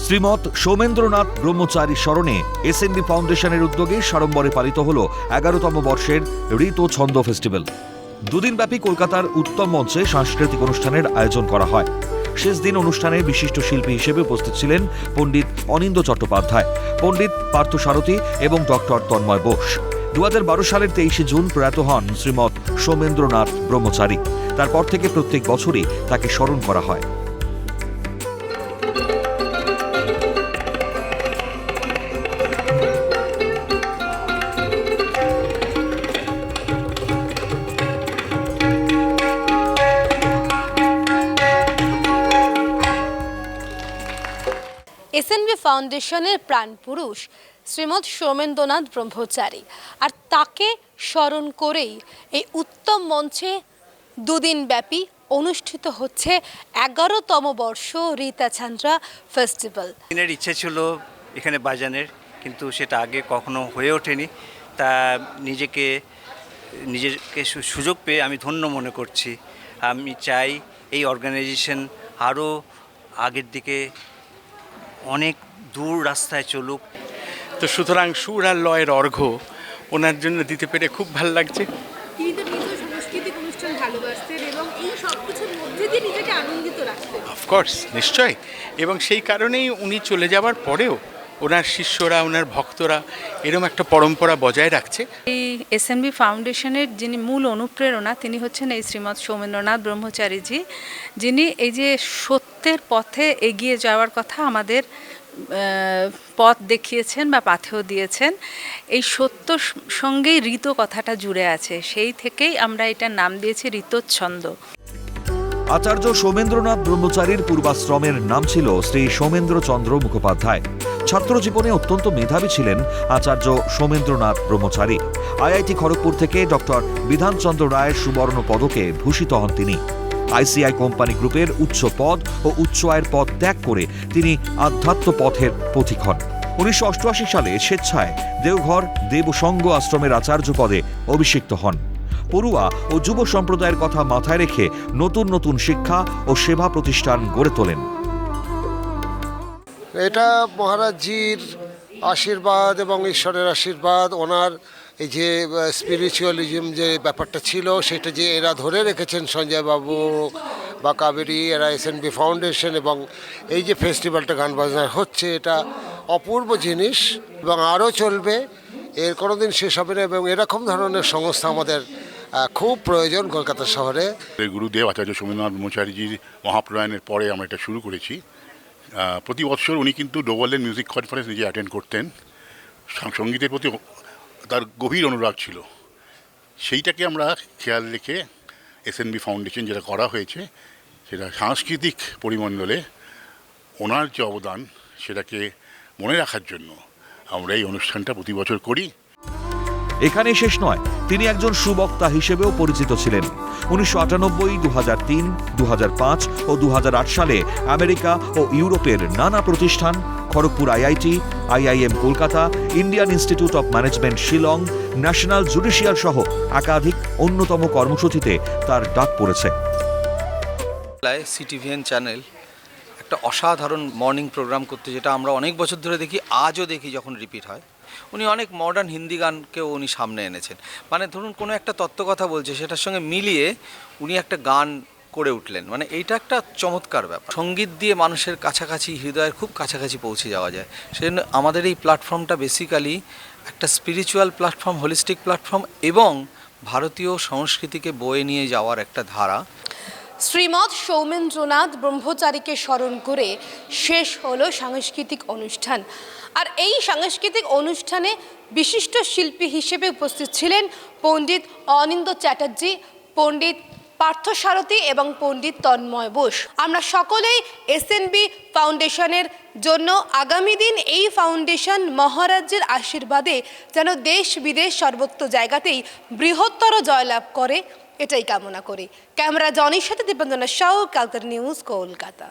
শ্রীমৎ সৌমেন্দ্রনাথ ব্রহ্মচারী স্মরণে এসএনবি ফাউন্ডেশনের উদ্যোগে সাড়ম্বরে পালিত হল 11তম বর্ষের ঋত ছন্দ ফেস্টিভ্যাল। দুদিনব্যাপী কলকাতার উত্তম মঞ্চে সাংস্কৃতিক অনুষ্ঠানের আয়োজন করা হয়। শেষ দিন অনুষ্ঠানে বিশিষ্ট শিল্পী হিসেবে উপস্থিত ছিলেন পণ্ডিত অনিন্দ্য চট্টোপাধ্যায়, পণ্ডিত পার্থসারথী এবং ডক্টর তন্ময় বোস। 2012 সালের 23 জুন প্রয়াত হন শ্রীমৎ সৌমেন্দ্রনাথ ব্রহ্মচারী। তারপর থেকে প্রত্যেক বছরই তাকে স্মরণ করা হয়। এসএনবি ফাউন্ডেশনের প্রাণপুরুষ শ্রীমৎ সৌমেন্দ্রনাথ ব্রহ্মচারী, আর তাকে স্মরণ করেই এই উত্তম মঞ্চে দুদিন ব্যাপী অনুষ্ঠিত হচ্ছে 11তম বর্ষ রীতাছান্দ্রা ফেস্টিভ্যাল। দিনের ইচ্ছে ছিল এখানে বাজানের, কিন্তু সেটা আগে কখনো হয়ে ওঠেনি। তা নিজেকে সুযোগ পেয়ে আমি ধন্য মনে করছি। আমি চাই এই অর্গানাইজেশন আরও আগের দিকে অনেক দূর রাস্তায় চলুক। তো সুতরাং সুর আর লয়ের অর্ঘ্য ওনার জন্য দিতে পেরে খুব ভালো লাগছে। তিনি তো নিজের সাংস্কৃতিক অনুষ্ঠান ভালোবাসতেন এবং এই সব কিছুর মধ্যে দিয়ে নিজেকে আনন্দিত রাখতেন। অফকোর্স, নিশ্চয়। এবং সেই কারণেই উনি চলে যাওয়ার পরেও ওনার শিষ্যরা, ওনার ভক্তরা এরকম একটা পরম্পরা বজায় রাখছে। এই এসএনবি ফাউন্ডেশনের যিনি মূল অনুপ্রেরণা, তিনি হচ্ছেন এই শ্রীমৎ সৌমেন্দ্রনাথ ব্রহ্মচারীজি, যিনি এই যে সত্যের পথে এগিয়ে যাওয়ার কথা আমাদের পথ দেখিয়েছেন বা পাথেও দিয়েছেন। এই সত্য সঙ্গেই ঋত কথাটা জুড়ে আছে, সেই থেকেই আমরা এটার নাম দিয়েছি ঋতচ্ছন্দ। আচার্য সৌমেন্দ্রনাথ ব্রহ্মচারীর পূর্বাশ্রমের নাম ছিল শ্রী সৌমেন্দ্রচন্দ্র মুখোপাধ্যায়। ছাত্র জীবনে অত্যন্ত মেধাবী ছিলেন আচার্য সৌমেন্দ্রনাথ ব্রহ্মচারী। আইআইটি খড়গপুর থেকে ডক্টর বিধানচন্দ্র রায়ের সুবর্ণ পদকে ভূষিত হন তিনি। আইসিআই কোম্পানি গ্রুপের উচ্চ পদ ও উচ্চ আয়ের পদ ত্যাগ করে তিনি আধ্যাত্ম পথের পথিক হন। 1988 সালে স্বেচ্ছায় দেওঘর দেবসঙ্গ আশ্রমের আচার্য পদে অভিষিক্ত হন। পড়ুয়া ও যুব সম্প্রদায়ের কথা মাথায় রেখে নতুন নতুন শিক্ষা ও সেবা প্রতিষ্ঠান গড়ে তোলেন। এটা মহারাজজির আশীর্বাদ এবং ঈশ্বরের আশীর্বাদ। ওনার এই যে স্পিরিচুয়ালিজম যে ব্যাপারটা ছিল, সেটা যে এরা ধরে রেখেছেন, সঞ্জয় বাবু বা কাবেরী, এরা এসএনবি ফাউন্ডেশন, এবং এই যে ফেস্টিভ্যালটা গান বাজনা হচ্ছে, এটা অপূর্ব জিনিস এবং আরও চলবে, এর কোনো দিন শেষ হবে না। এবং এরকম ধরনের সংস্থা আমাদের খুব প্রয়োজন কলকাতা শহরে। গুরুদেব আচার্য সৌমেন্দ্রনাথ ব্রহ্মচারীজির মহাপ্রয়াণের পরে আমরা এটা শুরু করেছি। প্রতি বছর উনি কিন্তু ডোভারল্যান্ড মিউজিক কনফারেন্স নিজে অ্যাটেন্ড করতেন। সঙ্গীতের প্রতি তার গভীর অনুরাগ ছিল। সেইটাকে আমরা খেয়াল রেখে এসএনবি ফাউন্ডেশন যেটা করা হয়েছে, সেটা সাংস্কৃতিক পরিমণ্ডলে ওনার যে অবদান সেটাকে মনে রাখার জন্য আমরা এই অনুষ্ঠানটা প্রতি বছর করি। এখানেই শেষ নয়, তিনি একজন সুবক্তা হিসেবেও পরিচিত ছিলেন। 1998, 2003, 2005 ও 2008 সালে আমেরিকা ও ইউরোপের নানা প্রতিষ্ঠান, Kharagpur IIT, IIM Kolkata, Indian institute of management Shillong, national judicial সহ একাধিক অন্যতম কর্মসূচিতে তার ডাক পড়েছে। সিটিভিএন চ্যানেল একটা অসাধারণ মর্নিং প্রোগ্রাম করতে, যেটা আমরা অনেক বছর ধরে দেখি, আজও দেখি যখন রিপিট হয়। উনি অনেক মডার্ন হিন্দি গানকেও উনি সামনে এনেছেন। মানে ধরুন কোনো একটা তত্ত্বকথা বলছে, সেটার সঙ্গে মিলিয়ে উনি একটা গান করে উঠলেন। মানে এইটা একটা চমৎকার ব্যাপার। সঙ্গীত দিয়ে মানুষের কাছাকাছি, হৃদয়ের খুব কাছাকাছি পৌঁছে যাওয়া যায়। সেজন্য আমাদের এই প্ল্যাটফর্মটা বেসিক্যালি একটা স্পিরিচুয়াল প্ল্যাটফর্ম, হোলিস্টিক প্ল্যাটফর্ম এবং ভারতীয় সংস্কৃতিকে বয়ে নিয়ে যাওয়ার একটা ধারা। শ্রীমৎ সৌমেন্দ্রনাথ ব্রহ্মচারীকে স্মরণ করে শেষ হলো সাংস্কৃতিক অনুষ্ঠান। আর এই সাংস্কৃতিক অনুষ্ঠানে বিশিষ্ট শিল্পী হিসেবে উপস্থিত ছিলেন পণ্ডিত অনিন্দ্য চ্যাটার্জি, পণ্ডিত পার্থসারথী এবং পণ্ডিত তন্ময় বোস। আমরা সকলেই এসএনবি ফাউন্ডেশনের জন্য আগামী দিন এই ফাউন্ডেশন মহারাজের আশীর্বাদে যেন দেশ বিদেশ সর্বত্র জায়গাতেই বৃহত্তর জয়লাভ করে, এটাই কামনা করি। ক্যামেরা জনির সাথে দীপেন্দ্র সাউ, কালকাটা নিউজ, কলকাতা।